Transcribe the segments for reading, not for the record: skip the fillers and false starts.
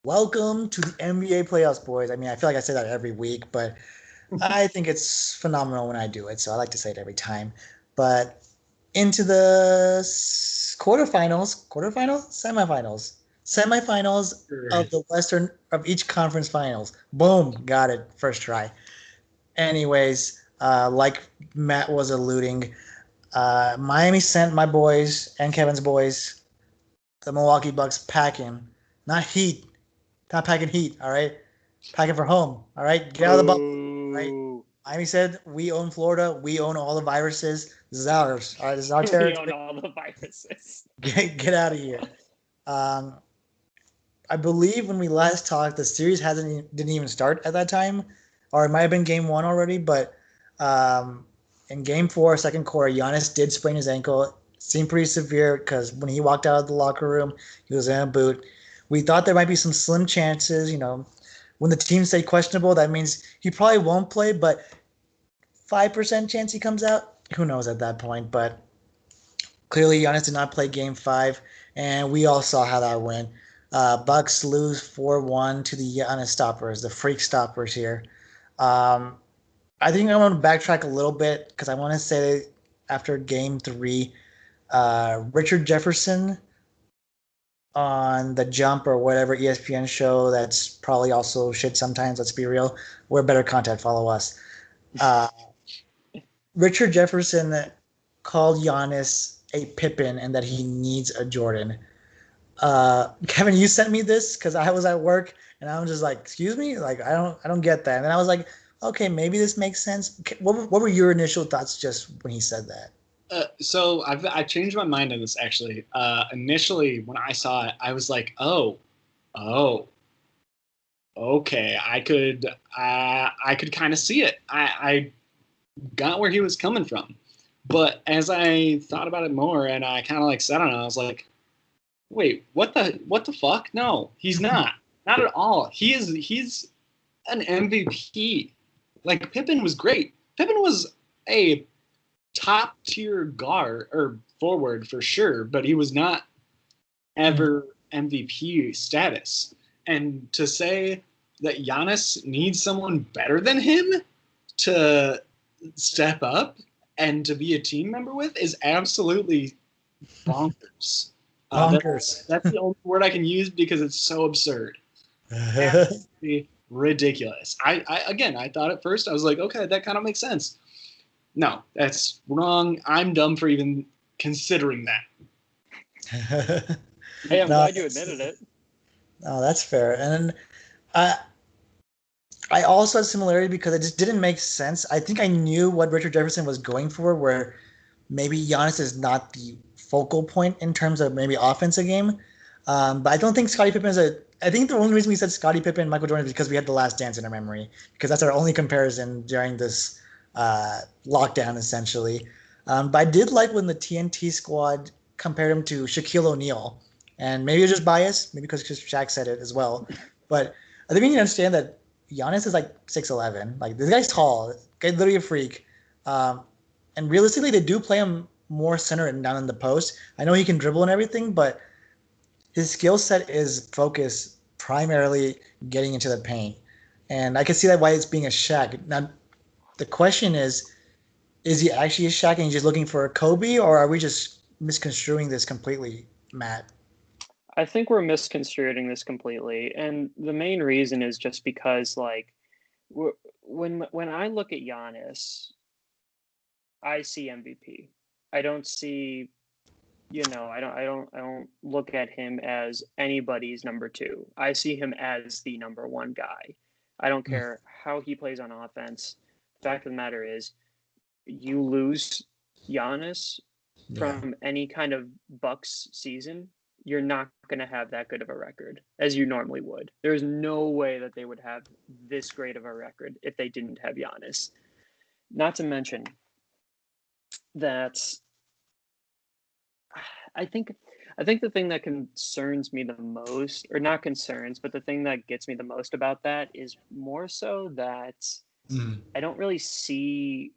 Welcome to the NBA playoffs, boys. I mean, I feel like I say that every week, but I think it's phenomenal when I do it, so I like to say it every time. But into the semifinals of Right. the Western of each conference finals. Boom, got it, first try. Anyways, like Matt was alluding, Miami sent my boys and Kevin's boys, the Milwaukee Bucks, packing, not heat, not packing heat. All right, packing for home. All right, get out of the bubble. All right. Boo. Miami said, "We own Florida. We own all the viruses. This is ours. All right, this is our We own territory. all the viruses. Get out of here." Um, I believe when we last talked, the series didn't even start at that time, or it might have been Game One already. But um, in Game Four, second quarter, Giannis did sprain his ankle. Seemed pretty severe because when he walked out of the locker room, he was in a boot. We thought there might be some slim chances. When the team say questionable, that means he probably won't play, but 5% chance he comes out. Who knows at that point? But clearly, Giannis did not play Game Five, and we all saw how that went. Bucks lose 4-1 to the Giannis stoppers, the freak stoppers here. Um, I think I want to backtrack a little bit because I want to say after Game Three, Richard Jefferson on the Jump or whatever ESPN show that's probably also shit sometimes. Let's be real. We're better content. Follow us. Uh, Richard Jefferson called Giannis a Pippin and that he needs a Jordan. Kevin, you sent me this because I was at work and I was just like, "Excuse me, like I don't get that." And then I was like, "Okay, maybe this makes sense." What were your initial thoughts just when he said that? So I changed my mind on this actually. Initially, when I saw it, I was like, oh, okay. I could kind of see it. I got where he was coming from, but as I thought about it more, and I kind of like sat on it, I was like, wait, what the fuck? No, he's not at all. He's an MVP. Like Pippen was great. Pippen was a top tier guard or forward for sure, but he was not ever MVP status. And to say that Giannis needs someone better than him to step up and to be a team member with is absolutely bonkers. Bonkers. That's the only word I can use because it's so absurd. Absolutely ridiculous. Again, I thought at first I was like, okay, that kind of makes sense. No, that's wrong. I'm dumb for even considering that. Hey, I'm No, glad you admitted it. no, that's fair. And then I I also had similarity because it just didn't make sense. I think I knew what Richard Jefferson was going for, where maybe Giannis is not the focal point in terms of maybe offensive game. But I don't think Scottie Pippen is a. I think the only reason we said Scottie Pippen and Michael Jordan is because we had the Last Dance in our memory, because that's our only comparison during this lockdown, essentially. But I did like when the TNT squad compared him to Shaquille O'Neal, and maybe it's just bias, maybe because Shaq said it as well. But I think you need to understand that Giannis is like 6'11". Like this guy's tall, guy's literally a freak. Um, and realistically, they do play him more center and down in the post. I know he can dribble and everything, but his skill set is focused primarily getting into the paint. And I can see that why it's being a Shaq. Now, the question is he actually a Shaq and he's just looking for a Kobe, or are we just misconstruing this completely, Matt? I think we're misconstruing this completely, and the main reason is just because, like, when I look at Giannis, I see MVP. I don't see, I don't look at him as anybody's number two. I see him as the number one guy. I don't Mm, care how he plays on offense. Fact of the matter is, you lose Giannis yeah. from any kind of Bucks season, you're not going to have that good of a record as you normally would. There's no way that they would have this great of a record if they didn't have Giannis. Not to mention that I think I think the thing that concerns me the most, or not concerns, but the thing that gets me the most about that is more so that Mm. I don't really see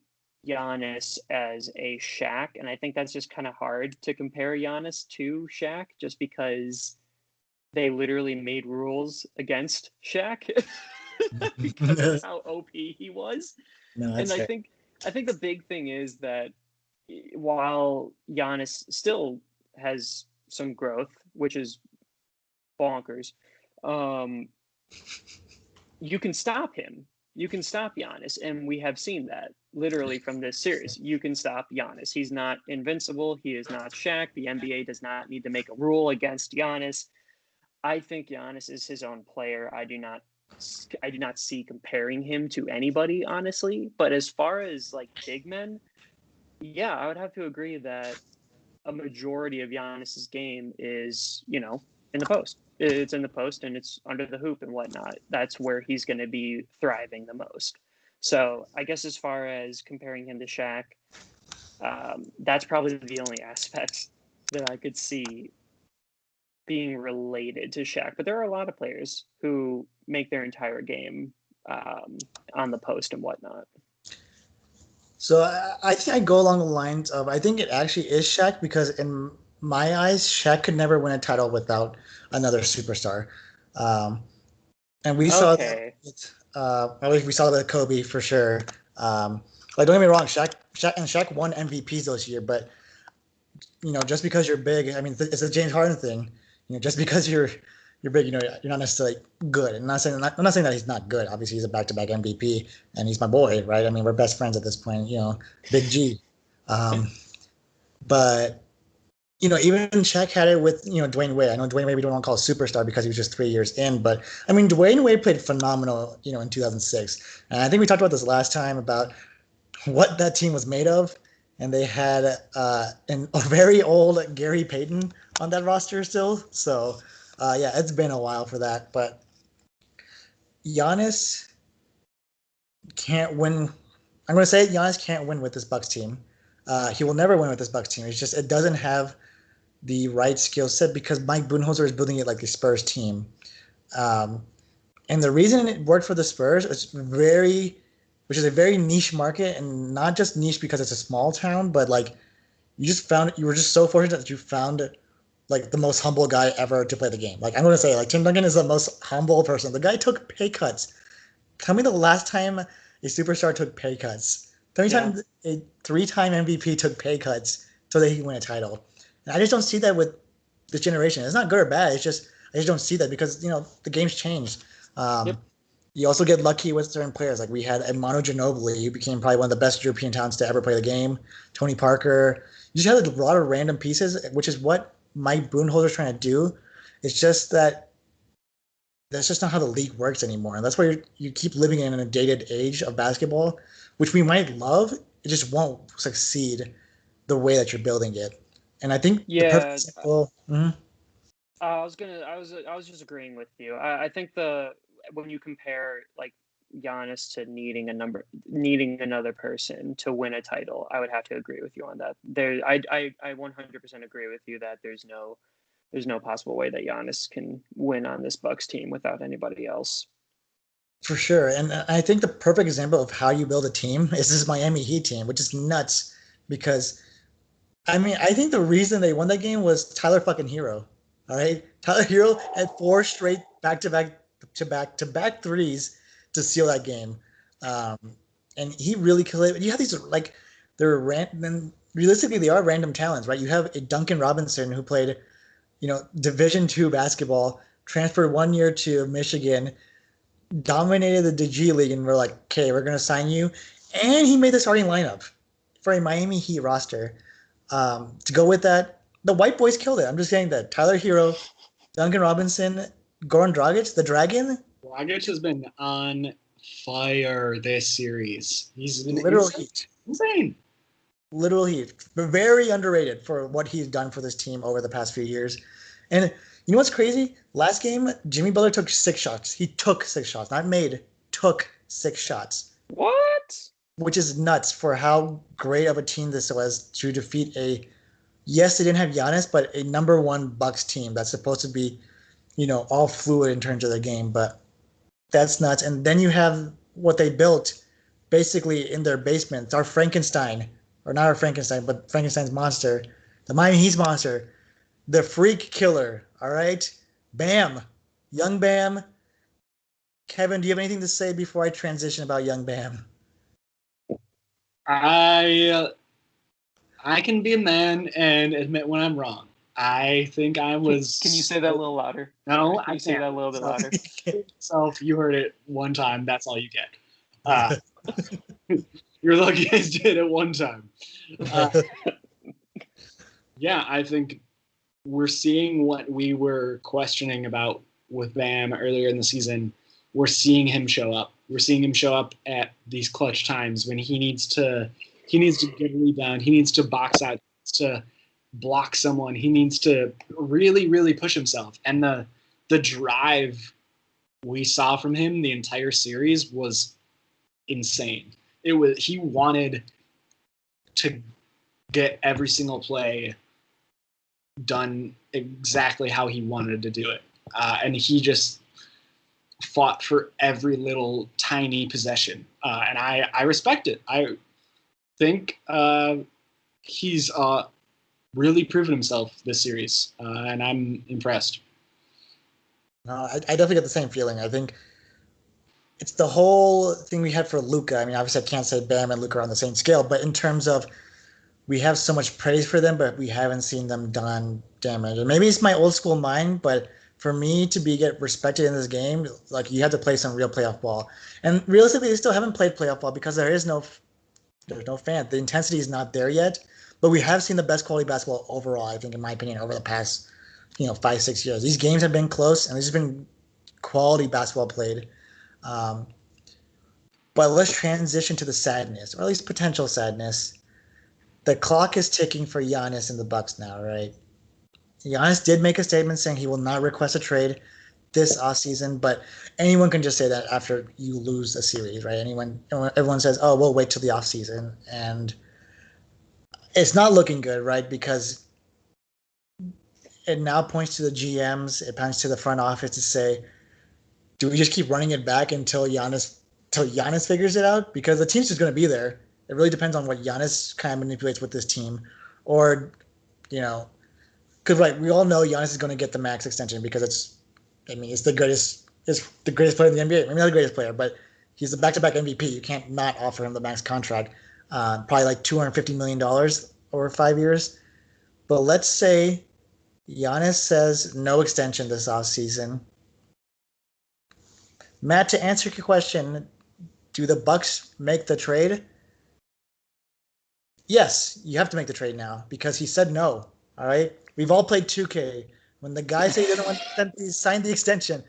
Giannis as a Shaq, and I think that's just kind of hard to compare Giannis to Shaq, just because they literally made rules against Shaq because of how OP he was. No, And that's fair. I think the big thing is that while Giannis still has some growth, which is bonkers, you can stop him. You can stop Giannis, and we have seen that literally from this series. You can stop Giannis. He's not invincible. He is not Shaq. The NBA does not need to make a rule against Giannis. I think Giannis is his own player. I do not see comparing him to anybody, honestly. But as far as like big men, yeah, I would have to agree that a majority of Giannis's game is, in the post. It's in the post and it's under the hoop and whatnot. That's where he's going to be thriving the most. So I guess as far as comparing him to Shaq, that's probably the only aspect that I could see being related to Shaq. But there are a lot of players who make their entire game on the post and whatnot. So I think I go along the lines of I think it actually is Shaq because in my eyes, Shaq could never win a title without another superstar. And we saw that. At least we saw that with Kobe for sure. Like don't get me wrong, Shaq won MVPs this year, but just because you're big, I mean, it's a James Harden thing. Just because you're big, you're not necessarily good. And I'm not saying that he's not good. Obviously, he's a back-to-back MVP, and he's my boy, right? I mean, we're best friends at this point. Big G. But even Shaq had it with Dwayne Wade. I know Dwayne Wade we don't want to call a superstar because he was just 3 years in, but I mean Dwayne Wade played phenomenal, in 2006. And I think we talked about this last time about what that team was made of, and they had a very old Gary Payton on that roster still. So yeah, it's been a while for that, but Giannis can't win. I'm going to say Giannis can't win with this Bucks team. He will never win with this Bucks team. It's just it doesn't have the right skill set because Mike Budenholzer is building it like the Spurs team. And the reason it worked for the Spurs is which is a very niche market, and not just niche because it's a small town, but like you were just so fortunate that you found like the most humble guy ever to play the game. Like I'm going to say, like Tim Duncan is the most humble person. The guy took pay cuts. Tell me the last time a superstar took pay cuts. Tell me time a 3-time MVP took pay cuts so that he can win a title. And I just don't see that with this generation. It's not good or bad. It's just I just don't see that because the game's changed. You also get lucky with certain players. Like we had Manu Ginobili, who became probably one of the best European talents to ever play the game. Tony Parker. You just had a lot of random pieces, which is what Mike Budenholzer is trying to do. It's just that that's just not how the league works anymore. And that's why you keep living in a dated age of basketball, which we might love. It just won't succeed the way that you're building it. And I think the perfect example. I was just agreeing with you. I think when you compare like Giannis to needing another person to win a title, I would have to agree with you on that. I 100% agree with you that there's no possible way that Giannis can win on this Bucks team without anybody else. For sure. And I think the perfect example of how you build a team is this Miami Heat team, which is nuts because I mean, I think the reason they won that game was Tyler fucking Hero. All right. Tyler Hero had 4 straight back-to-back threes to seal that game. And he really killed it. You have these like they're random. Realistically, they are random talents, right? You have a Duncan Robinson who played, Division II basketball, transferred 1 year to Michigan, dominated the G League, and we're like, okay, we're gonna sign you. And he made the starting lineup for a Miami Heat roster. To go with that, the white boys killed it. I'm just saying that Tyler Hero, Duncan Robinson, Goran Dragic, the Dragon. Dragic has been on fire this series. He's been insane. Literal heat. Very underrated for what he's done for this team over the past few years. And you know what's crazy? Last game, Jimmy Butler took 6 shots. He took 6 shots, not made, took 6 shots. What? Which is nuts for how great of a team this was to defeat yes, they didn't have Giannis, but a number 1 Bucks team that's supposed to be, all fluid in terms of the game. But that's nuts. And then you have what they built basically in their basement. It's our Frankenstein, or not our Frankenstein, but Frankenstein's monster, the Miami Heat's monster, the freak killer. All right. Bam, young Bam. Kevin, do you have anything to say before I transition about young Bam? I can be a man and admit when I'm wrong. I think I was. Can you say that a little louder? No, Can I you say can't. that a little bit louder? So if you heard it one time, that's all you get. Uh, you're lucky I did it one time. Yeah, I think we're seeing what we were questioning about with Bam earlier in the season. We're seeing him show up. We're seeing him show up at these clutch times when he needs to get a rebound. He needs to box out, to block someone. He needs to really, really push himself. And the drive we saw from him the entire series was insane. He wanted to get every single play done exactly how he wanted to do it. And he just fought for every little tiny possession. And I respect it. I think he's really proven himself this series, and I'm impressed. No, I definitely get the same feeling. I think it's the whole thing we had for Luka. I mean, obviously, I can't say Bam and Luka are on the same scale, but in terms of we have so much praise for them, but we haven't seen them done damage. And maybe it's my old school mind, but for me to get respected in this game, like you have to play some real playoff ball. And realistically, they still haven't played playoff ball because there's no fan. The intensity is not there yet. But we have seen the best quality basketball overall, I think, in my opinion, over the past 5-6 years. These games have been close, and there's been quality basketball played. Um, but let's transition to the sadness, or at least potential sadness. The clock is ticking for Giannis in the Bucks now, right? Giannis did make a statement saying he will not request a trade this offseason, but anyone can just say that after you lose a series, right? Everyone says, "Oh, we'll wait till the offseason," and it's not looking good, right? Because it now points to the GMs, it points to the front office to say, do we just keep running it back until Giannis figures it out? Because the team's just going to be there. It really depends on what Giannis kind of manipulates with this team, or because we all know Giannis is going to get the max extension because it's the greatest player in the NBA. Maybe not the greatest player, but he's the back-to-back MVP. You can't not offer him the max contract, probably like $250 million over 5 years. But let's say Giannis says no extension this offseason. Matt, to answer your question, do the Bucks make the trade? Yes, you have to make the trade now because he said no. All right, we've all played 2K. When the guy said he doesn't want to sign the extension,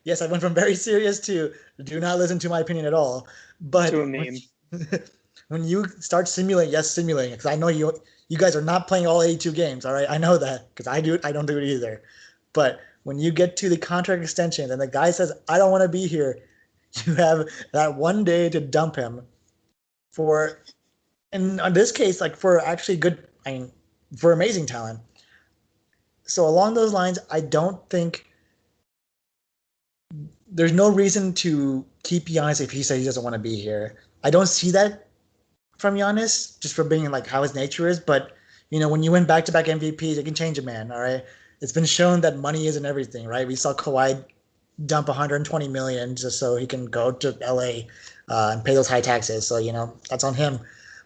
yes, I went from very serious to do not listen to my opinion at all. But To a meme. when you start simulating, because I know you guys are not playing all 82 games. All right, I know that because I don't do it either. But when you get to the contract extension and the guy says, I don't want to be here, you have that one day to dump him for, and in this case, like for actually good, for amazing talent. So along those lines, I don't think there's no reason to keep Giannis if he says he doesn't want to be here. I don't see that from Giannis, just for being like how his nature is. But when you win back-to-back MVPs, it can change a man. All right, it's been shown that money isn't everything, right? We saw Kawhi dump 120 million just so he can go to LA and pay those high taxes. So that's on him.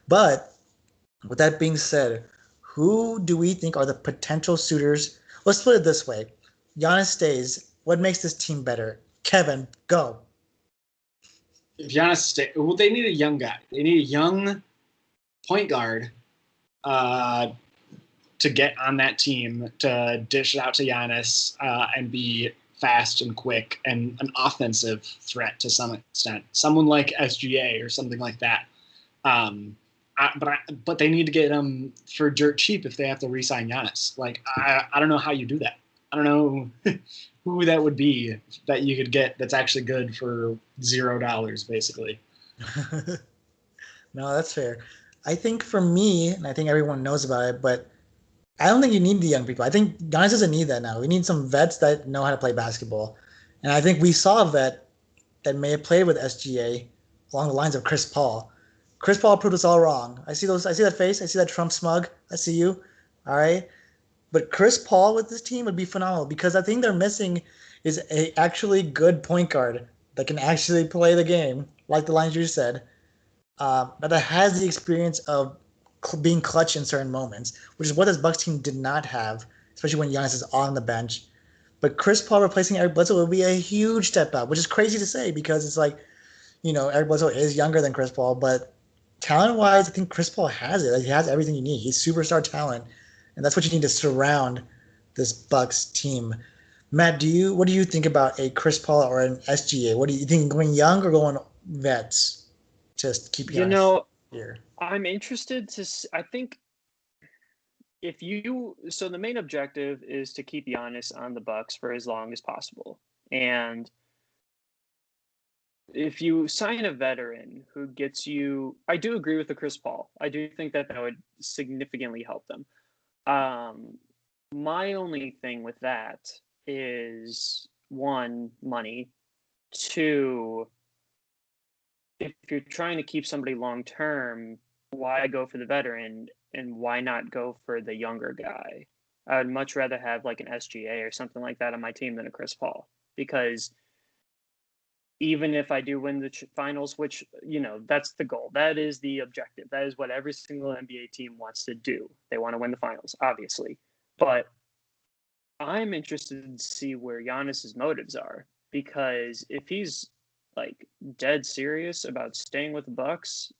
But with that being said, who do we think are the potential suitors? Let's put it this way: Giannis stays. What makes this team better? Kevin, go. If Giannis well, they need a young guy. They need a young point guard to get on that team, to dish it out to Giannis and be fast and quick and an offensive threat to some extent. Someone like SGA or something like that. But they need to get him for dirt cheap if they have to re-sign Giannis. Like I don't know how you do that. I don't know who that would be that you could get that's actually good for $0 basically. No, that's fair. I think for me, and I think everyone knows about it, but I don't think you need the young people. I think Giannis doesn't need that now. We need some vets that know how to play basketball. And I think we saw a vet that may have played with SGA along the lines of Chris Paul. Chris Paul proved us all wrong. I see that face. I see that Trump smug. I see you. All right. But Chris Paul with this team would be phenomenal because I think they're missing is a actually good point guard that can actually play the game, like the lines you said, but that has the experience of being clutch in certain moments, which is what this Bucks team did not have, especially when Giannis is on the bench. But Chris Paul replacing Eric Bledsoe would be a huge step up, which is crazy to say because it's like, Eric Bledsoe is younger than Chris Paul, but talent-wise, I think Chris Paul has it. Like, he has everything you need. He's superstar talent, and that's what you need to surround this Bucks team. Matt, what do you think about a Chris Paul or an SGA? What do you think, going young or going vets? Just keep Giannis here. I'm interested I think so the main objective is to keep Giannis on the Bucks for as long as possible. And if you sign a veteran who gets you, I do agree with the Chris Paul. I do think that would significantly help them. My only thing with that is, one, money. Two, if you're trying to keep somebody long term, why go for the veteran and why not go for the younger guy? I would much rather have like an SGA or something like that on my team than a Chris Paul, because even if I do win the finals, which, that's the goal. That is the objective. That is what every single NBA team wants to do. They want to win the finals, obviously. But I'm interested to see where Giannis's motives are, because if he's like dead serious about staying with the Bucks,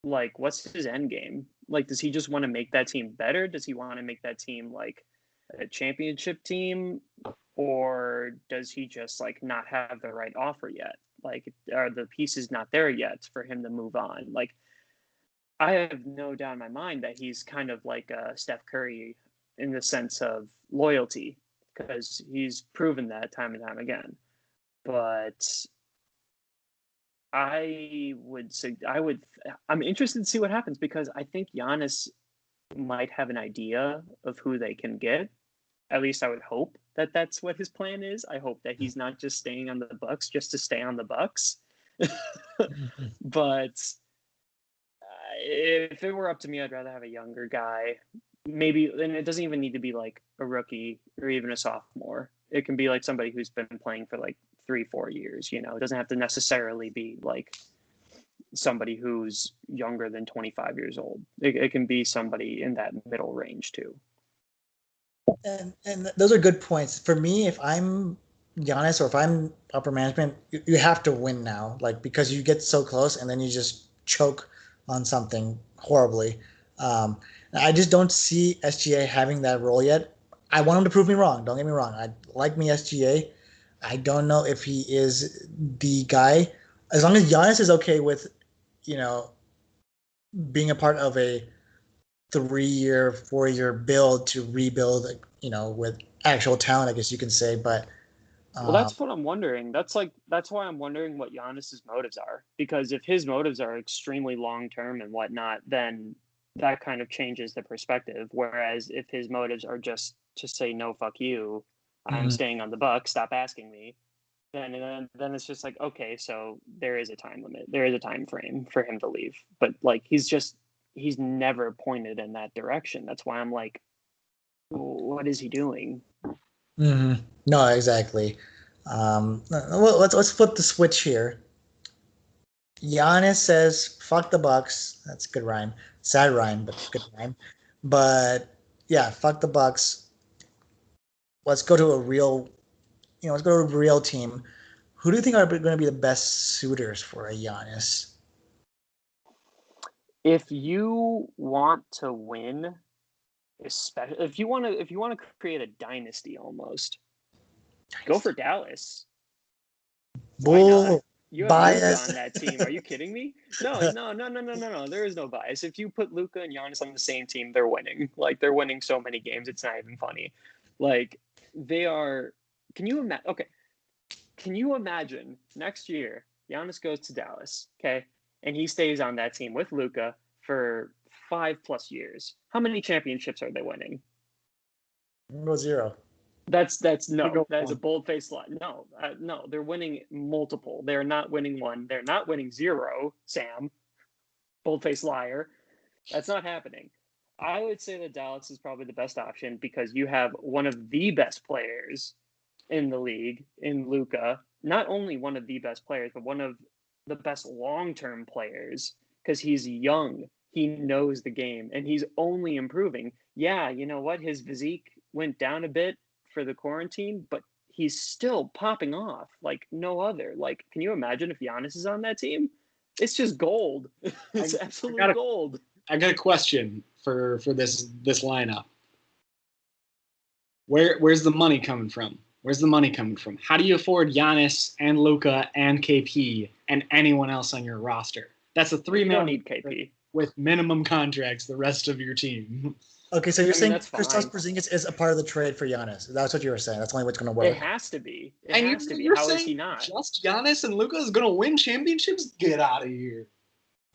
like, what's his end game? Like, does he just want to make that team better? Does he want to make that team like a championship team? Or does he just like not have the right offer yet? Like, are the pieces not there yet for him to move on? Like, I have no doubt in my mind that he's kind of like Steph Curry in the sense of loyalty, because he's proven that time and time again. But I'm interested to see what happens, because I think Giannis might have an idea of who they can get. At least I would hope that that's what his plan is. I hope that he's not just staying on the Bucks just to stay on the Bucks. But if it were up to me, I'd rather have a younger guy. Maybe, and it doesn't even need to be like a rookie or even a sophomore. It can be like somebody who's been playing for like 3-4 years. It doesn't have to necessarily be like somebody who's younger than 25 years old. It can be somebody in that middle range too. And those are good points. For me, if I'm Giannis or if I'm upper management, you have to win now, like, because you get so close and then you just choke on something horribly. I just don't see SGA having that role yet. I want him to prove me wrong. Don't get me wrong. I like me SGA. I don't know if he is the guy. As long as Giannis is okay with, being a part of a 3-year, 4-year build to rebuild, with actual talent, I guess you can say. But well, that's what I'm wondering. That's why I'm wondering what Giannis's motives are. Because if his motives are extremely long term and whatnot, then that kind of changes the perspective. Whereas if his motives are just to say no, fuck you, I'm staying on the Bucks, stop asking me, then it's just like, okay, so there is a time limit, there is a time frame for him to leave. But like, he's never pointed in that direction. That's why I'm like, what is he doing? Mm-hmm. No, exactly. Let's flip the switch here. Giannis says, "Fuck the Bucks." That's a good rhyme. Sad rhyme, but good rhyme. But yeah, fuck the Bucks. Let's go to a real, let's go to a real team. Who do you think are going to be the best suitors for a Giannis? If you want to win, especially if you want to create a dynasty, almost go for Dallas. Bull You have bias Luka on that team. Are you kidding me? No. There is no bias. If you put Luka and Giannis on the same team, they're winning. Like, they're winning so many games, it's not even funny. Like, they are. Can you imagine? Okay, can you imagine next year Giannis goes to Dallas, okay, and he stays on that team with Luka for 5+ years? How many championships are they winning? Go 0. That's no. That is a bold-faced lie. No, they're winning multiple. They're not winning 1. They're not winning 0. Sam, bold-faced liar. That's not happening. I would say that Dallas is probably the best option because you have one of the best players in the league in Luka. Not only one of the best players, but one of the best long-term players because he's young. He knows the game and he's only improving. Yeah, you know what? His physique went down a bit for the quarantine, but he's still popping off like no other. Like, can you imagine if Giannis is on that team? It's just gold. It's absolute gold. I got a question for this lineup. Where's the money coming from? Where's the money coming from? How do you afford Giannis and Luka and KP and anyone else on your roster? That's a $3 million. You don't need KP with minimum contracts. The rest of your team. Okay, so you're saying Kristaps Porzingis is a part of the trade for Giannis? That's what you were saying. That's only what's going to work. It has to be. How is he not? Just Giannis and Luka is going to win championships? Get out of here.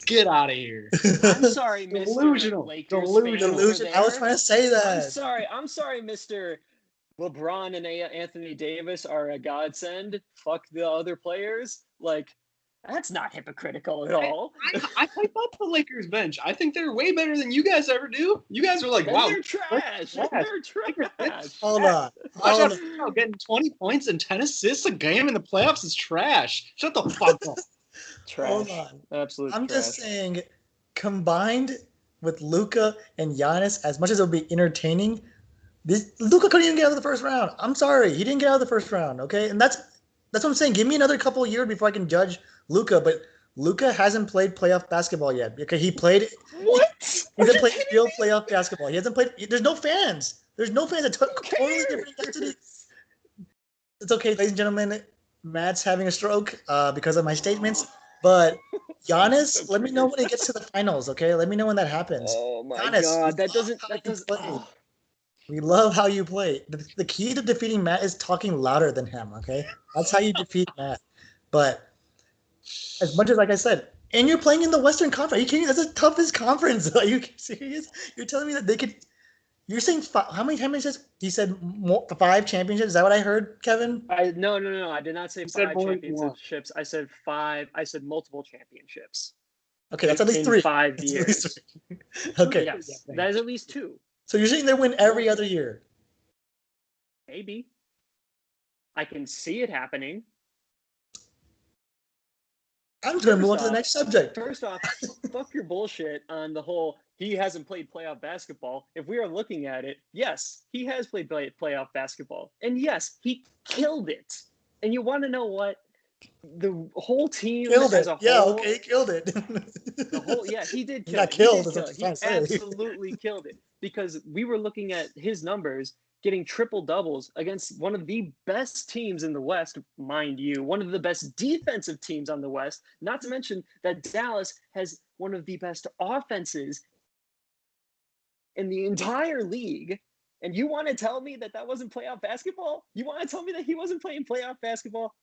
Get out of here. I'm sorry, Mr. Delusional. Delusion. I was trying to say that. I'm sorry, Mr. LeBron and Anthony Davis are a godsend. Fuck the other players. Like, that's not hypocritical at all. I hype up the Lakers bench. I think they're way better than you guys ever do. You guys are like, wow. They're trash. They're trash. Hold on. Getting 20 points and 10 assists a game in the playoffs is trash. Shut the fuck up. Trash. Hold on. Absolute I'm trash. just saying, combined with Luka and Giannis, as much as it would be entertaining, Luka couldn't even get out of the first round. I'm sorry. He didn't get out of the first round, okay? And that's what I'm saying. Give me another couple of years before I can judge Luka, but Luka hasn't played playoff basketball yet. Okay, he played. What? He hasn't played real playoff basketball. He hasn't played. There's no fans. There's no fans. It's totally different destiny. It's okay, ladies and gentlemen. Matt's having a stroke because of my statements. But Giannis, let me know when he gets to the finals, okay? Let me know when that happens. Oh my Giannis, God, that doesn't. Oh. We love how you play. The key to defeating Matt is talking louder than him, okay? That's how you defeat Matt. But as much as, like I said, and you're playing in the Western Conference. Are you kidding? That's the toughest conference. Are you serious? You're telling me that they could. You're saying how many championships? You said 5 championships. Is that what I heard, Kevin? No. I did not say 5 championships. I said 5. I said multiple championships. Okay, that's at least 3. 5 years. Okay. Yes, that is at least 2. So you're saying they win every other year? Maybe. I can see it happening. I'm just going to move on to the next subject. First off, fuck your bullshit on the whole he hasn't played playoff basketball. If we are looking at it, yes, he has played playoff basketball. And yes, he killed it. And you want to know what? The whole team killed as it. a whole. Yeah, okay, killed it. He did kill it. He absolutely killed it. Because we were looking at his numbers, getting triple doubles against one of the best teams in the West, mind you, one of the best defensive teams on the West, not to mention that Dallas has one of the best offenses in the entire league. And you want to tell me that wasn't playoff basketball? You want to tell me that he wasn't playing playoff basketball?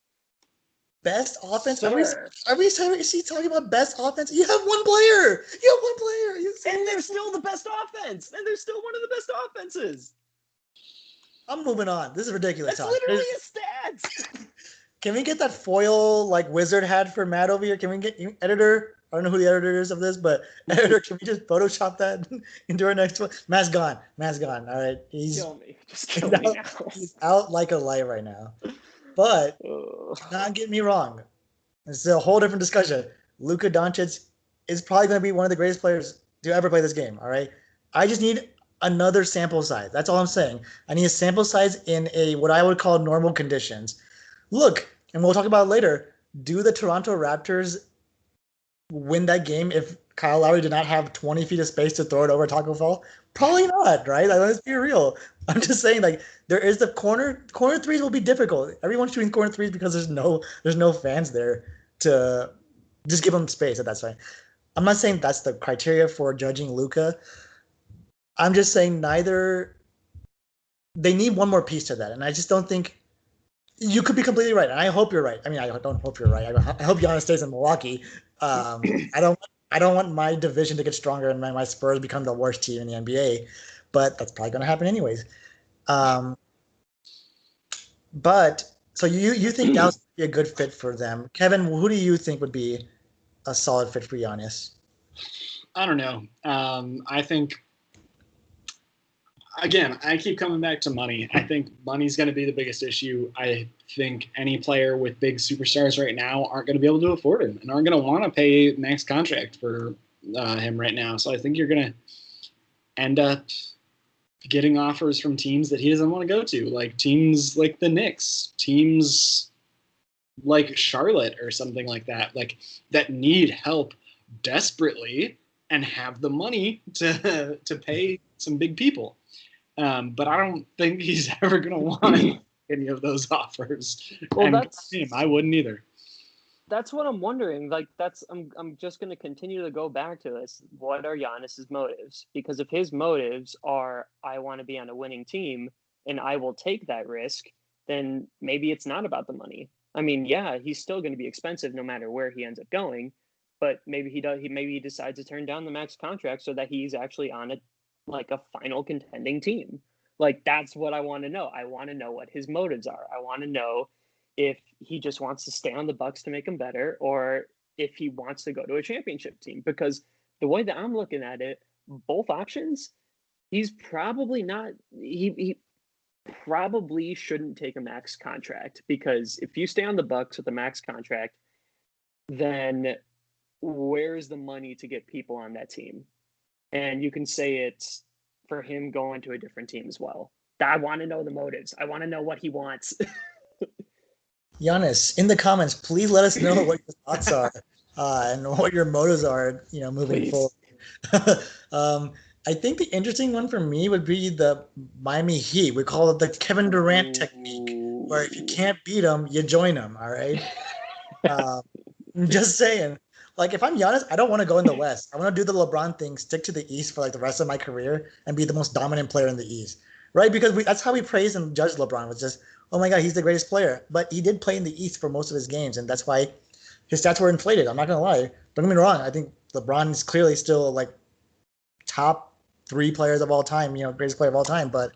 Best offense? Sir. Every time you see talking about best offense, you have one player. And they're still the best offense. And they're still one of the best offenses. I'm moving on. This is ridiculous. That's literally a stats. Can we get that foil like wizard hat for Matt over here? Can we get editor? I don't know who the editor is of this, but editor, can we just Photoshop that into our next one? Matt's gone. All right. Just kill me now. He's out like a light right now. But do not get me wrong. It's a whole different discussion. Luka Doncic is probably going to be one of the greatest players to ever play this game. All right. I just need another sample size. That's all I'm saying. I need a sample size in what I would call normal conditions. Look, and we'll talk about it later. Do the Toronto Raptors win that game if Kyle Lowry did not have 20 feet of space to throw it over Taco Fall? Probably not, right? Like, let's be real. I'm just saying, like, there is the corner threes will be difficult. Everyone's shooting corner threes because there's no fans there to just give them space at that side. I'm not saying that's the criteria for judging Luka. I'm just saying they need one more piece to that, and I just don't think you could be completely right. And I hope you're right. I mean, I don't hope you're right. I hope Giannis stays in Milwaukee. I don't want my division to get stronger and my Spurs become the worst team in the NBA, but that's probably going to happen anyways. But so you think Dallas would be a good fit for them, Kevin? Who do you think would be a solid fit for Giannis? I don't know. I think again, I keep coming back to money. I think money's going to be the biggest issue. I think any player with big superstars right now aren't going to be able to afford him and aren't going to want to pay max contract for him right now. So I think you're going to end up getting offers from teams that he doesn't want to go to, like teams like the Knicks, teams like Charlotte or something like that, like that need help desperately and have the money to pay some big people. But I don't think he's ever going to want any of those offers. Well, and I wouldn't either. That's what I'm wondering. Like, I'm just going to continue to go back to this. What are Giannis's motives? Because if his motives are, I want to be on a winning team and I will take that risk, then maybe it's not about the money. I mean, yeah, he's still going to be expensive no matter where he ends up going, but maybe he decides to turn down the max contract so that he's actually on a final contending team. Like, that's what I want to know. I want to know what his motives are. I want to know if he just wants to stay on the Bucks to make him better, or if he wants to go to a championship team. Because the way that I'm looking at it, both options, he's probably not. He probably shouldn't take a max contract, because if you stay on the Bucks with a max contract, then where's the money to get people on that team? And you can say it's for him going to a different team as well. I want to know the motives. I want to know what he wants. Giannis, in the comments, please let us know what your thoughts are and what your motives are, moving forward. I think the interesting one for me would be the Miami Heat. We call it the Kevin Durant technique, where if you can't beat them, you join them, all right? I'm just saying. Like, if I'm Giannis, I don't want to go in the West. I want to do the LeBron thing, stick to the East for, the rest of my career and be the most dominant player in the East, right? Because that's how we praise and judge LeBron, was just, oh my God, he's the greatest player. But he did play in the East for most of his games, and that's why his stats were inflated. I'm not going to lie. Don't get me wrong. I think LeBron is clearly still, top 3 players of all time, greatest player of all time. But,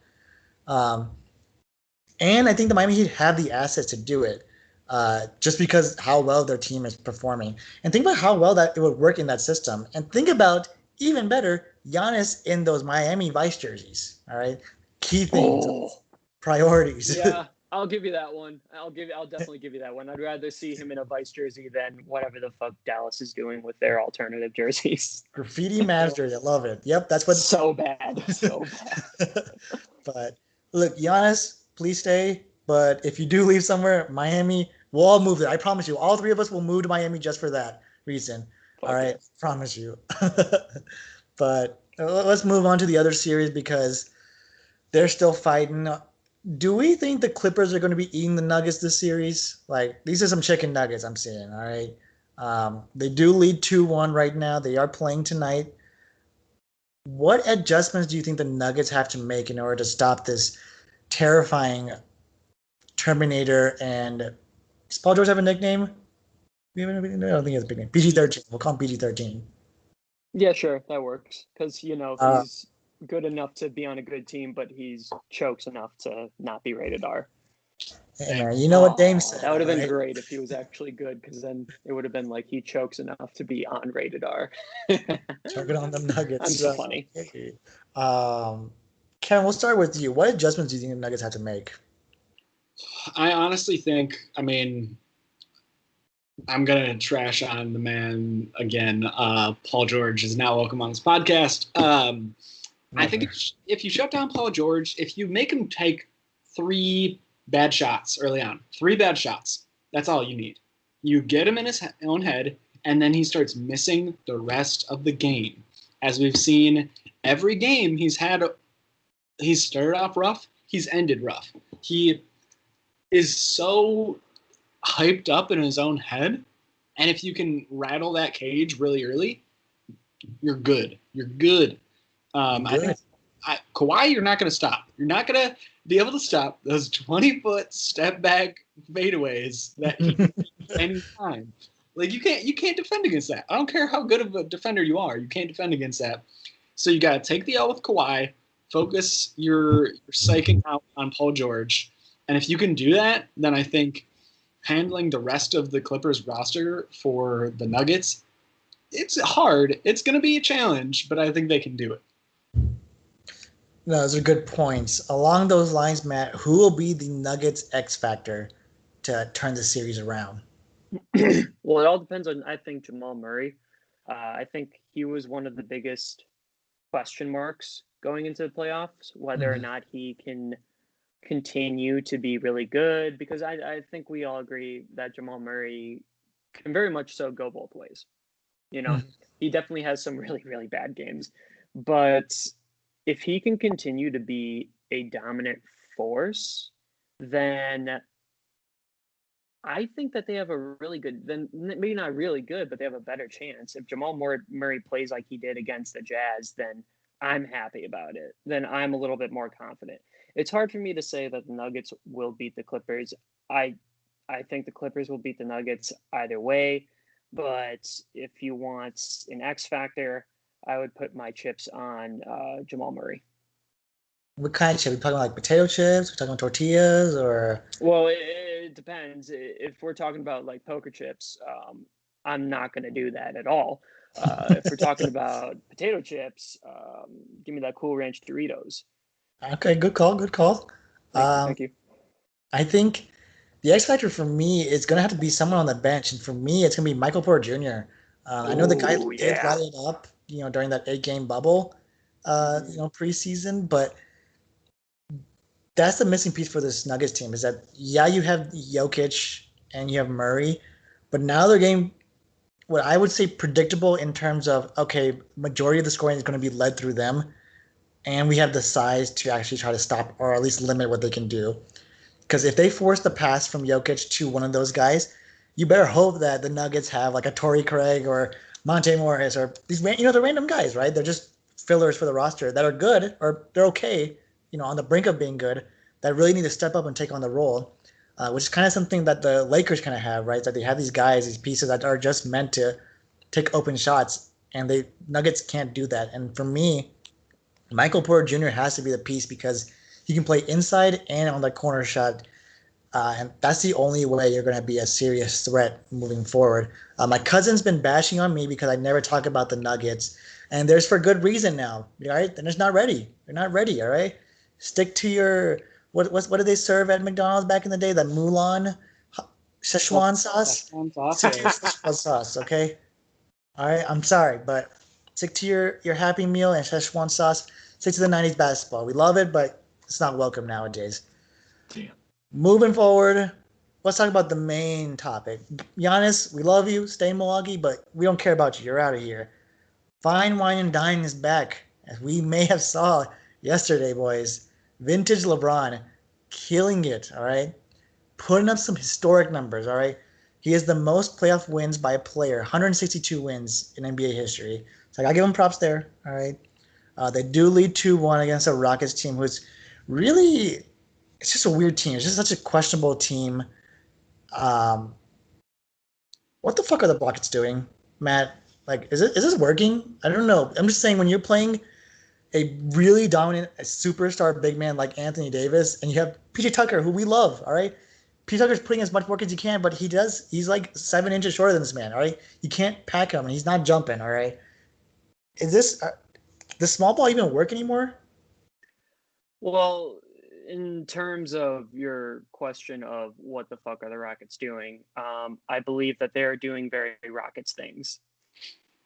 and I think the Miami Heat have the assets to do it. Just because how well their team is performing. And think about how well that it would work in that system. And think about, even better, Giannis in those Miami Vice jerseys. All right? Key things, priorities. Yeah, I'll give you that one. I'll definitely give you that one. I'd rather see him in a Vice jersey than whatever the fuck Dallas is doing with their alternative jerseys. Graffiti Mavs jersey. I love it. Yep, that's what. So bad. So bad. But look, Giannis, please stay. But if you do leave somewhere, Miami, we'll all move there. I promise you. All 3 of us will move to Miami just for that reason. All right? Yes. Promise you. But let's move on to the other series because they're still fighting. Do we think the Clippers are going to be eating the Nuggets this series? These are some chicken nuggets I'm seeing, all right? They do lead 2-1 right now. They are playing tonight. What adjustments do you think the Nuggets have to make in order to stop this terrifying Terminator? And does Paul George have a nickname? I don't think he has a big name. PG-13. We'll call him PG-13. Yeah, sure. That works. Because, he's good enough to be on a good team, but he's chokes enough to not be rated R. Yeah, you know what Dame said. That would have been great if he was actually good, because then it would have been like he chokes enough to be on rated R. Choking on them Nuggets. I'm so funny. Kevin, we'll start with you. What adjustments do you think the Nuggets have to make? I honestly think, I'm going to trash on the man again. Paul George is now welcome on this podcast. I think if you shut down Paul George, if you make him take 3 bad shots early on, 3 bad shots, that's all you need. You get him in his own head, and then he starts missing the rest of the game. As we've seen, every game he's started off rough, he's ended rough. He is so hyped up in his own head, and if you can rattle that cage really early, you're good. You're good. I think Kawhi, you're not going to stop. You're not going to be able to stop those 20-foot step back fadeaways that he can any time. You can't defend against that. I don't care how good of a defender you are. You can't defend against that. So you got to take the L with Kawhi, focus your psyching out on Paul George, and if you can do that, then I think handling the rest of the Clippers roster for the Nuggets, it's hard. It's going to be a challenge, but I think they can do it. No, those are good points. Along those lines, Matt, who will be the Nuggets X factor to turn the series around? Well, it all depends on, I think, Jamal Murray. I think he was one of the biggest question marks going into the playoffs, whether or Mhm. not he can continue to be really good, because I think we all agree that Jamal Murray can very much so go both ways. You know, Mhm. he definitely has some really, really bad games. But if he can continue to be a dominant force, then I think that they have a really good, then maybe not really good, but they have a better chance. If Jamal Murray plays like he did against the Jazz, then I'm happy about it. Then I'm a little bit more confident. It's hard for me to say that the Nuggets will beat the Clippers. I I think the Clippers will beat the Nuggets either way. But if you want an X factor, I would put my chips on Jamal Murray. What kind of chip? Are we talking like potato chips? We're talking tortillas or Well, it depends. If we're talking about like poker chips, I'm not going to do that at all. If we're talking about potato chips, give me that Cool Ranch Doritos. okay, good call, good call. Thank you, Um, thank you. I think the X factor for me is gonna have to be someone on the bench, and for me, it's gonna be Michael Porter Jr. I know the guy Oh did yeah. light it up, during that 8 game bubble, Mm-hmm. preseason, but that's the missing piece for this Nuggets team is that yeah, you have Jokic and you have Murray, but now they're getting what I would say predictable in terms of okay, majority of the scoring is going to be led through them, and we have the size to actually try to stop or at least limit what they can do. Because if they force the pass from Jokic to one of those guys, you better hope that the Nuggets have like a Torrey Craig or Monte Morris or these the random guys, right? They're just fillers for the roster that are good or they're okay, on the brink of being good, that really need to step up and take on the role, which is kind of something that the Lakers kind of have, right? That they have these guys, these pieces that are just meant to take open shots, and they Nuggets can't do that. And for me, Michael Porter Jr. has to be the piece because he can play inside and on the corner shot, and that's the only way you're going to be a serious threat moving forward. My cousin's been bashing on me because I never talk about the Nuggets, and there's for good reason now. All right, they're just not ready. They're not ready. All right, stick to your what did they serve at McDonald's back in the day? That Mulan Szechuan sauce. Szechuan sauce, Stick to yeah. your Szechuan sauce, okay? All right, I'm sorry, but stick to your Happy Meal and Szechuan sauce. Stick to the '90s basketball. We love it, but it's not welcome nowadays. Damn. Moving forward, let's talk about the main topic. Giannis, we love you. Stay in Milwaukee, but we don't care about you. You're out of here. Fine Wine and Dine is back, as we may have saw yesterday, boys. Vintage LeBron killing it, all right? Putting up some historic numbers, all right? He has the most playoff wins by a player, 162 wins in NBA history. So I give him props there, all right? They do lead 2-1 against a Rockets team who's really it's just a weird team. It's just such a questionable team. Um, what the fuck are the Rockets doing, Matt? Like, is this working? I don't know. I'm just saying when you're playing a really dominant a superstar big man like Anthony Davis, and you have PJ Tucker, who we love. All right, PJ Tucker's putting as much work as he can, but he's like 7 inches shorter than this man. All right, you can't pack him, and he's not jumping. All right, is this the small ball even work anymore? Well, in terms of your question of what the fuck are the Rockets doing, I believe that they're doing very Rockets things.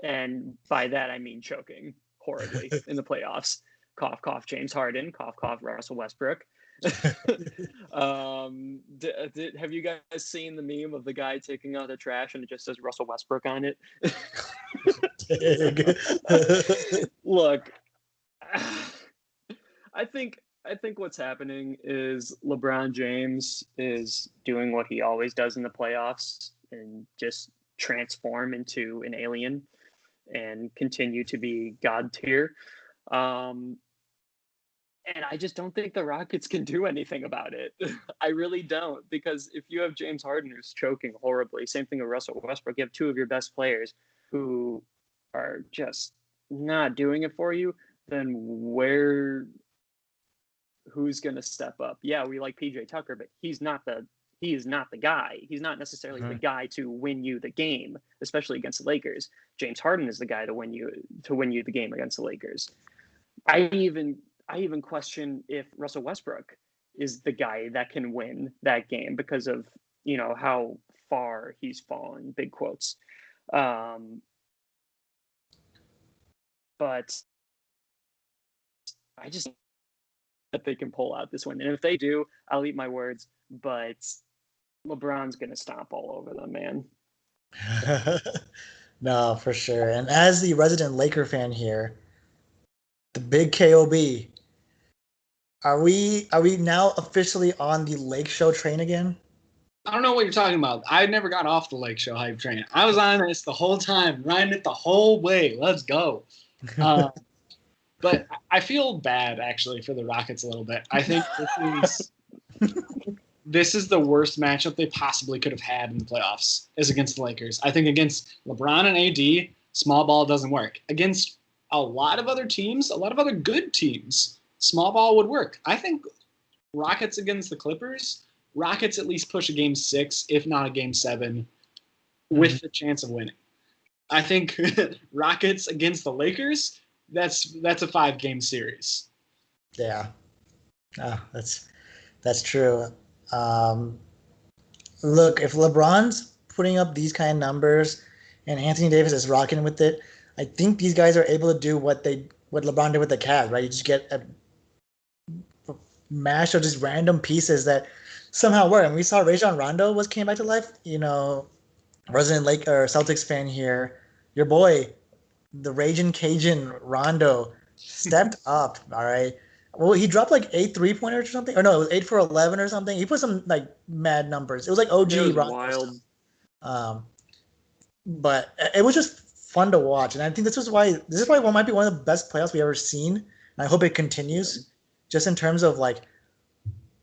And by that, I mean choking horribly in the playoffs. Cough, cough, James Harden. Cough, cough, Russell Westbrook. Have you guys seen the meme of the guy taking out the trash and it just says Russell Westbrook on it? Look, I think what's happening is LeBron James is doing what he always does in the playoffs and just transform into an alien and continue to be god tier. Um, and I just don't think the Rockets can do anything about it. I really don't, because if you have James Harden who's choking horribly, same thing with Russell Westbrook, you have two of your best players who are just not doing it for you, then who's going to step up? Yeah, we like PJ Tucker, but he is not the guy. He's not necessarily the guy to win you the game, especially against the Lakers. James Harden is the guy to win you the game against the Lakers. I even question if Russell Westbrook is the guy that can win that game because of, how far he's fallen, big quotes. But I just that they can pull out this win. And if they do, I'll eat my words, but LeBron's going to stomp all over them, man. No, for sure. And as the resident Laker fan here, the big KOB, are we now officially on the Lake Show train again? I don't know what you're talking about. I never got off the Lake Show hype train. I was on this the whole time, riding it the whole way. Let's go. But I feel bad, actually, for the Rockets a little bit. I think this is the worst matchup they possibly could have had in the playoffs, is against the Lakers. I think against LeBron and AD, small ball doesn't work. Against a lot of other teams, a lot of other good teams, small ball would work. I think Rockets against the Clippers, Rockets at least push a game 6, if not a game 7, with the chance of winning. I think Rockets against the Lakers, that's a 5-game series. Yeah, that's true. Look, if LeBron's putting up these kind of numbers and Anthony Davis is rocking with it, I think these guys are able to do what LeBron did with the Cavs, right? You just get a mash of just random pieces that somehow work. And we saw Rajon Rondo came back to life. Resident Celtics fan here, your boy, the Raging Cajun Rondo stepped up. All right. Well, he dropped like 8 3-pointers or something. Or no, it was 8 for 11 or something. He put some like mad numbers. It was like OG Rondo. Wild. But it was just fun to watch. And I think this is why one might be one of the best playoffs we've ever seen. And I hope it continues. Just in terms of like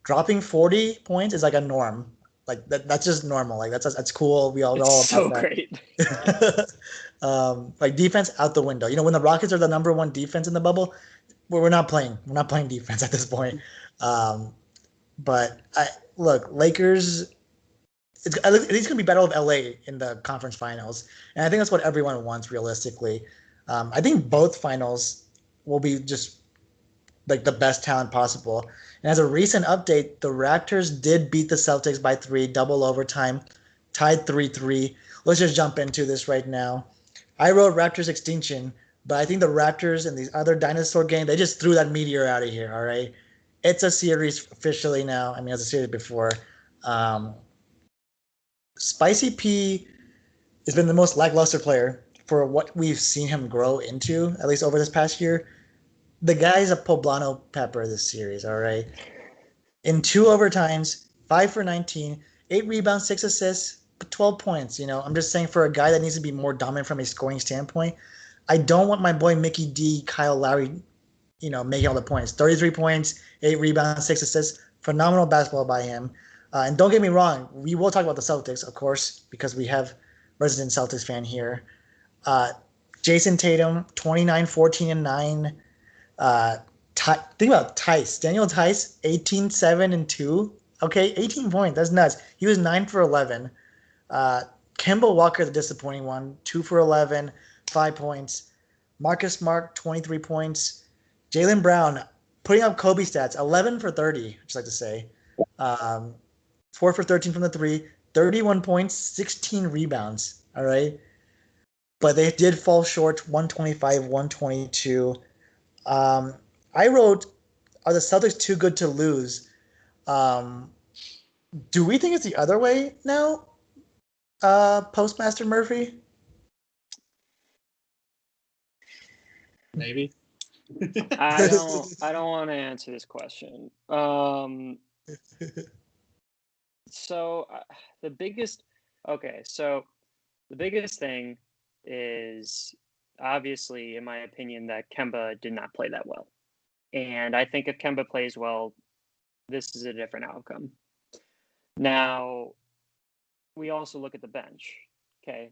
dropping 40 points is like a norm. Like that's just normal. Like that's cool. We all know about so that. Great. Like defense out the window. When the Rockets are the number one defense in the bubble, we're not playing. We're not playing defense at this point. But look, Lakers. At least gonna be battle of LA in the conference finals, and I think that's what everyone wants realistically. I think both finals will be just like the best talent possible. And as a recent update, the Raptors did beat the Celtics by 3, double overtime, tied 3-3. Let's just jump into this right now. I wrote Raptors extinction, but I think the Raptors and these other dinosaur game, they just threw that meteor out of here, all right? It's a series officially now. I mean, it was a series before. Spicy P has been the most lackluster player for what we've seen him grow into, at least over this past year. The guy's a poblano pepper this series, all right? In 2 overtimes, 5 for 19, 8 rebounds, 6 assists, 12 points. I'm just saying for a guy that needs to be more dominant from a scoring standpoint, I don't want my boy Mickey D, Kyle Lowry, making all the points. 33 points, 8 rebounds, 6 assists. Phenomenal basketball by him. And don't get me wrong, we will talk about the Celtics, of course, because we have resident Celtics fan here. Jason Tatum, 29, 14, and 9. Think about Tice. Daniel Tice, 18, 7, and 2. Okay, 18 points. That's nuts. He was 9 for 11. Kemba Walker, the disappointing one, 2 for 11, 5 points. Marcus Smart, 23 points. Jaylen Brown, putting up Kobe stats, 11 for 30, I'd just like to say. 4 for 13 from the 3, 31 points, 16 rebounds. All right. But they did fall short, 125, 122. I wrote, are the Celtics too good to lose? Do we think it's the other way now, Postmaster Murphy? Maybe. I don't want to answer this question. So the biggest thing is obviously, in my opinion, that Kemba did not play that well. And I think if Kemba plays well, this is a different outcome. Now, we also look at the bench. Okay,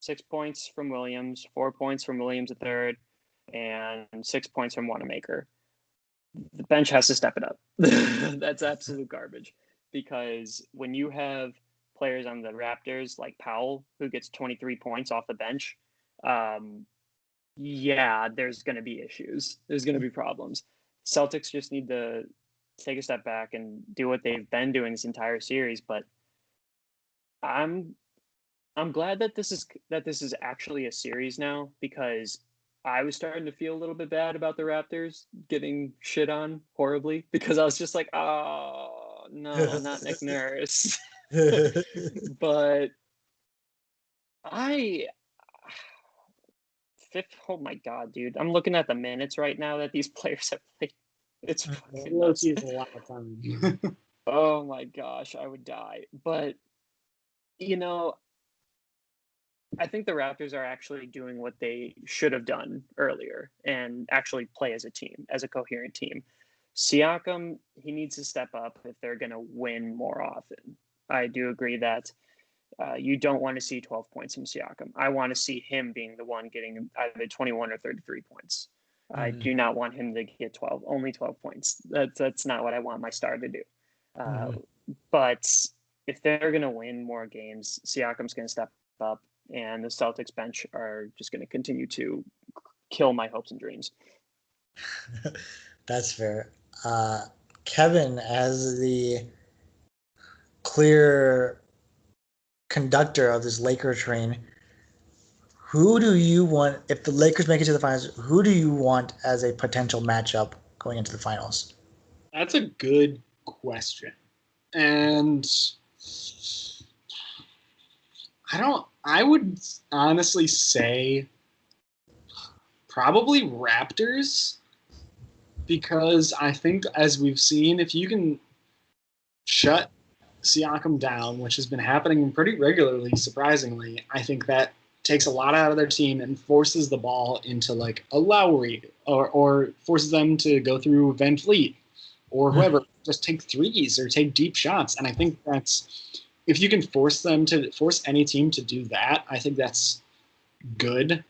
6 points from Williams, 4 points from Williams III, and 6 points from Wanamaker. The bench has to step it up. That's absolute garbage. Because when you have players on the Raptors like Powell, who gets 23 points off the bench, there's going to be issues. There's going to be problems. Celtics just need to take a step back and do what they've been doing this entire series. But I'm glad that this is actually a series now, because I was starting to feel a little bit bad about the Raptors getting shit on horribly, because I was just like, oh no, not Nick Nurse. But oh my god, dude, I'm looking at the minutes right now that these players have played. It's fucking nuts. It's a lot of time. Oh my gosh, I would die. But I think the Raptors are actually doing what they should have done earlier and actually play as a team, as a coherent team. Siakam, he needs to step up if they're going to win more often. I do agree that you don't want to see 12 points from Siakam. I want to see him being the one getting either 21 or 33 points. I do not want him to get only 12 points. That's not what I want my star to do. But if they're going to win more games, Siakam's going to step up, and the Celtics bench are just going to continue to kill my hopes and dreams. That's fair. Kevin, as the clear conductor of this Laker train, who do you want, if the Lakers make it to the finals, who do you want as a potential matchup going into the finals? That's a good question. And I would honestly say probably Raptors, because I think, as we've seen, if you can shut Siakam down, which has been happening pretty regularly, surprisingly, I think that takes a lot out of their team and forces the ball into like a Lowry, or forces them to go through Van Fleet or whoever, just take threes or take deep shots. And I think that's, if you can force any team to do that, I think that's good,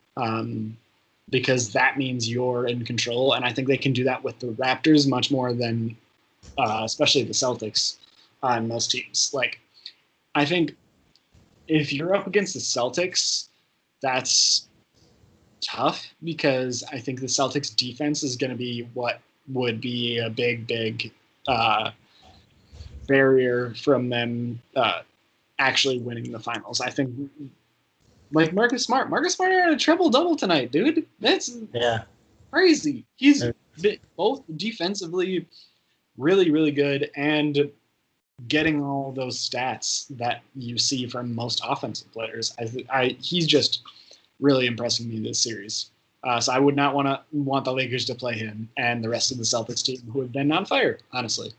because that means you're in control. And I think they can do that with the Raptors much more than especially the Celtics on most teams. Like, I think if you're up against the Celtics, that's tough, because I think the Celtics defense is going to be what would be a big barrier from them actually winning the finals. I think, like Marcus Smart had a triple-double tonight, dude. That's crazy. He's both defensively really, really good and getting all those stats that you see from most offensive players. He's just really impressing me this series. So I would not want the Lakers to play him and the rest of the Celtics team, who have been on fire, honestly.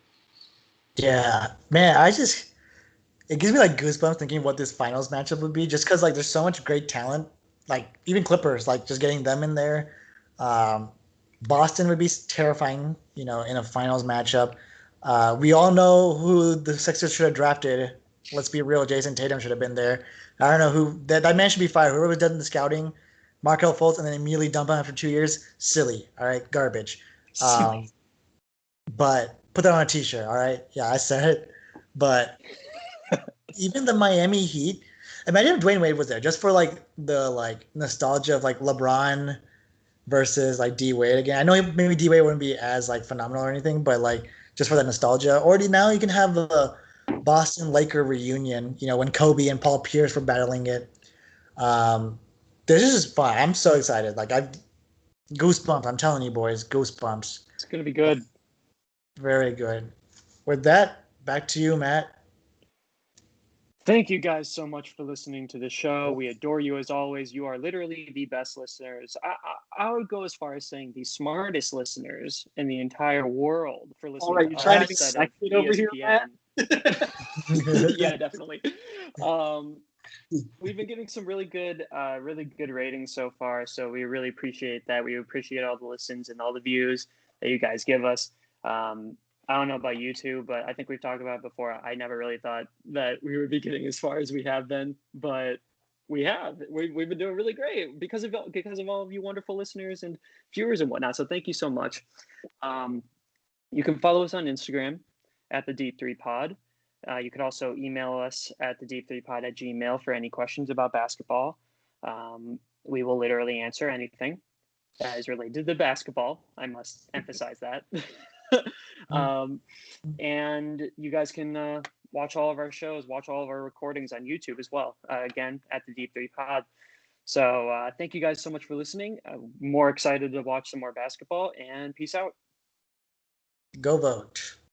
Yeah, man, it gives me like goosebumps thinking what this finals matchup would be, just because like there's so much great talent, like even Clippers, like just getting them in there. Boston would be terrifying, in a finals matchup. We all know who the Sixers should have drafted. Let's be real, Jason Tatum should have been there. I don't know who that man should be fired. Whoever was done the scouting, Markelle Fultz, and then immediately dump him after 2 years. Silly, all right, garbage. But put that on a t-shirt, all right? Yeah, I said it. But even the Miami Heat, imagine if Dwayne Wade was there, just for like the like nostalgia of like LeBron versus like D Wade again. I know maybe D Wade wouldn't be as like phenomenal or anything, but like just for that nostalgia. Or now you can have the Boston Laker reunion, when Kobe and Paul Pierce were battling it. This is just fun. I'm so excited. Like I've goosebumps. I'm telling you, boys, goosebumps. It's gonna be good. Very good. With that, back to you, Matt. Thank you guys so much for listening to the show. We adore you as always. You are literally the best listeners. I would go as far as saying the smartest listeners in the entire world for listening. All right, to you trying to be sexy over here, Matt? Yeah, definitely. We've been getting some really good ratings so far, so we really appreciate that. We appreciate all the listens and all the views that you guys give us. I don't know about you two, but I think we've talked about it before. I never really thought that we would be getting as far as we have been, but we have. We've been doing really great because of all of you wonderful listeners and viewers and whatnot. So thank you so much. You can follow us on Instagram at the Deep 3 Pod. You could also email us at the deep3pod at gmail for any questions about basketball. We will literally answer anything. that is related to the basketball. I must emphasize that. And you guys can watch all of our shows, watch all of our recordings on YouTube as well. Again, at the Deep 3 Pod. So thank you guys so much for listening. I'm more excited to watch some more basketball, and peace out. Go vote.